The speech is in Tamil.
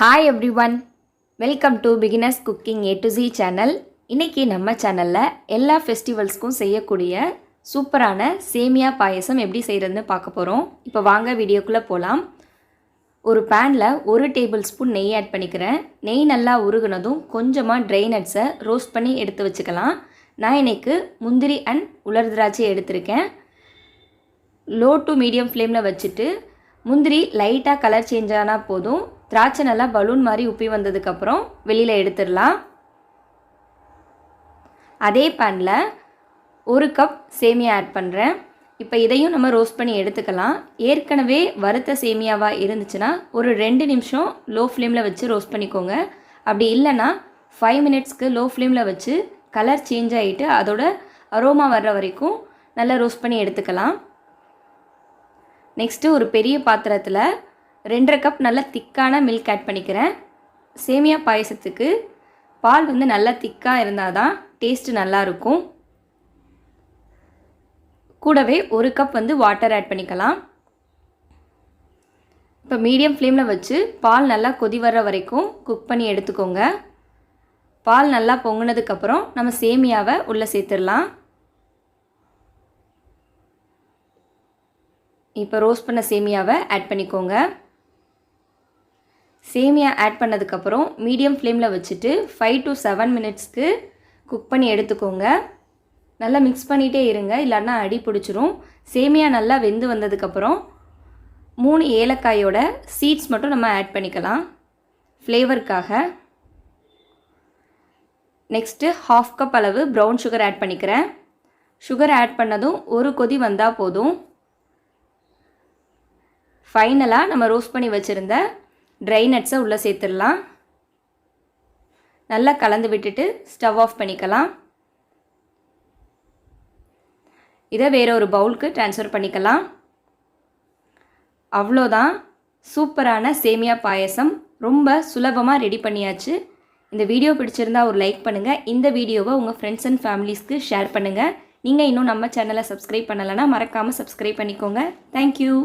Hi everyone, welcome to Beginners Cooking A to Z channel. இன்னைக்கு நம்ம சேனல்ல எல்லா ஃபெஸ்டிவல்ஸ்க்கும் செய்யக்கூடிய சூப்பரான சேமியா பாயசம் எப்படி செய்யறதுன்னு பார்க்க போறோம். இப்போ வாங்க வீடியோக்குள்ள போலாம். ஒரு panல 1 டேபிள்ஸ்பூன் நெய் ஆட் பண்ணிக்கிறேன். நெய் நல்லா உருகுனதும் கொஞ்சமா ட்ரை நட்ஸை ரோஸ்ட் பண்ணி எடுத்து வச்சுக்கலாம். நான் இன்னைக்கு முந்திரி அண்ட் உலர் திராட்சை எடுத்திருக்கேன். லோ டு மீடியம் ஃப்ளேம்ல வச்சிட்டு முந்திரி லைட்டா கலர் சேஞ்ச் ஆனா போதும். திராட்சை நல்லா பலூன் மாதிரி உப்பி வந்ததுக்கு அப்புறம் வெளியில எடுத்துடலாம். அதே panல 1 கப் சேமியா ஆட் பண்றேன். இப்போ இதையும் நம்ம ரோஸ்ட் பண்ணி எடுத்துக்கலாம். ஏற்கனவே வறுத்த சேமியாவா இருந்துச்சுனா ஒரு 2 நிமிஷம் லோ ஃப்ளேம்ல வச்சு ரோஸ்ட் பண்ணிக்கோங்க. அப்படி இல்லனா 5 மினிட்ஸ்க்கு லோ ஃப்ளேம்ல வச்சு கலர் சேஞ்ச் ஆயிட்டு அதோட அரோமா வர்ற வரைக்கும் நல்லா ரோஸ்ட் பண்ணி எடுத்துக்கலாம். நெக்ஸ்ட் ஒரு பெரிய பாத்திரத்துல 2.5 கப் நல்ல திக்கான மில்க் ஆட் பண்ணிக்கிறேன். சேமியா பாயசத்துக்கு பால் நல்ல திக்கா இருந்தாதான் டேஸ்ட் நல்லா இருக்கும். கூடவே 1 கப் வாட்டர் ஆட் பண்ணிக்கலாம். இப்போ மீடியம் ஃப்ளேம்ல வச்சு பால் நல்லா கொதி வர்ற வரைக்கும் குக் பண்ணி எடுத்துக்கோங்க. பால் நல்லா பொங்குனதுக்கு அப்புறம் நம்ம சேமியாவை உள்ள சேர்த்துடலாம். இப்போ ரோஸ்ட் பண்ண சேமியாவை ஆட் பண்ணிக்கோங்க. சேமியா ஆட் பண்ணதுக்கு அப்புறம் மீடியம் ஃப்ளேம்ல வச்சுட்டு 5 to 7 மினிட்ஸ்க்கு குக் பண்ணி எடுத்துக்கோங்க. நல்லா மிக்ஸ் பண்ணிட்டே இருங்க, இல்லைன்னா அடி பிடிச்சிரும். சேமியா நல்லா வெந்து வந்ததுக்கு அப்புறம் 3 ஏலக்காயோட சீட்ஸ் மட்டும் நம்ம ஆட் பண்ணிக்கலாம் ஃப்ளேவருக்காக. நெக்ஸ்ட் 1/2 கப் அளவு ப்ரௌன் சுகர் ஆட் பண்ணிக்கிறேன். சுகர் ஆட் பண்ணதும் ஒரு கொதி வந்தா போதும். ஃபைனலா நம்ம ரோஸ்ட் பண்ணி வச்சிருந்த ட்ரை நட்ஸை உள்ள சேர்த்துடலாம். நல்லா கலந்து விட்டுட்டு ஸ்டவ் ஆஃப் பண்ணிக்கலாம். இதை வேற ஒரு பவுலுக்கு ட்ரான்ஸ்ஃபர் பண்ணிக்கலாம். அவ்வளோதான், சூப்பரான சேமியா பாயசம் ரொம்ப சுலபமாக ரெடி பண்ணியாச்சு. இந்த வீடியோ பிடிச்சிருந்தா ஒரு லைக் பண்ணுங்கள். இந்த வீடியோவை உங்கள் ஃப்ரெண்ட்ஸ் அண்ட் ஃபேமிலிஸ்க்கு ஷேர் பண்ணுங்கள். நீங்கள் இன்னும் நம்ம சேனலை சப்ஸ்கிரைப் பண்ணலைன்னா மறக்காமல் சப்ஸ்கிரைப் பண்ணிக்கோங்க. தேங்க்யூ.